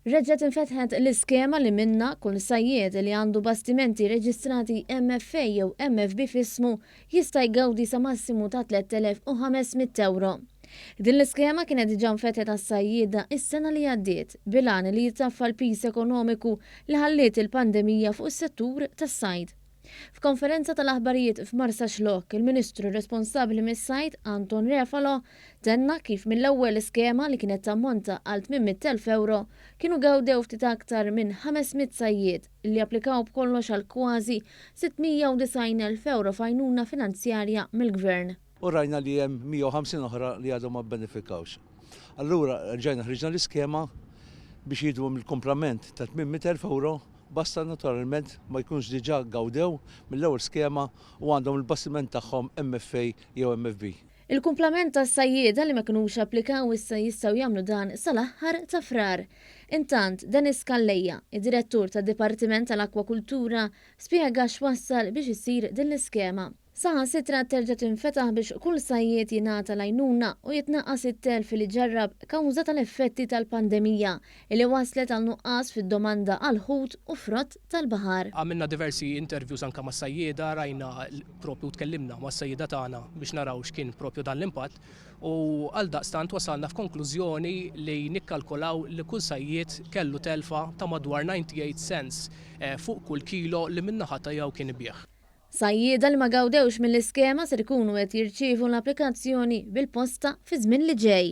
Reġgħet infetħet l-iskema li minna kull sajjied li għandu bastimenti reġistrati MFA jew MFB f'ismu jista' jgawdi sa massimu ta' 3,500 euro. Din l-iskema kienet diġà nfetħet għas-sajjieda is-sena li għaddiet bilan li jitaffa l-pis ekonomiku li ħalliet il-pandemija fuq is-settur tas-sajd. F'konferenza tal-aħbarijiet f'Marsa Xlokk, il-Ministru responsabbli mis-sajd Anton Refalo tenna kif mill-ewwel iskema li kienet tammonta għal 800,000 euro kienu gawdew ftit aktar minn 500 sajjied li applikaw b'kollox għal kważi 690,000 euro f'għajnuna finanzjarja mill-Gvern. U rajna li hemm 150 oħra li għadhom ma benefikawx. Allura rġajna ħriġna l-iskema biex jidwu mill-komplament ta' 800,000 euro basta naturalment ma jkunx diġà gawdew mill-ewwel skema u għandhom il-bastiment tagħhom MFA jew MFB. Il-kumplament tas-sajjieda li ma kinux applikaw issa jistgħu jagħmlu dan sal-aħħar ta' frar. Intant Denis Kallejja, id-direttur tad-Dipartiment tal-Akwakultura, spjega x'wassal biex isir din l-iskema. Saħan sitra terġa' tinfetaħ biex kull sajjied jingħata l-għajnuna u jitnaqqas it-telf li ġarrab kawża tal-effetti tal-pandemija li waslet għal nuqqas fid-domanda għal ħut u frott tal-baħar. Għamilna diversi interviews anke ma' sajjieda, rajna propju tkellimna ma' sajjieda tagħna biex naraw x'kien propju dan l-impatt u għal daqstant wasalna f'konklużjoni li nikkalkulaw li kull sajjied kellu telfa ta' madwar 98 cents fuq kull kilo li min-naħa tiegħu kien ibih. Sajjieda li ma gawdewx mill-iskema ser ikunu qed jirċievu l-applikazzjoni bil-posta fi żmien li ġej.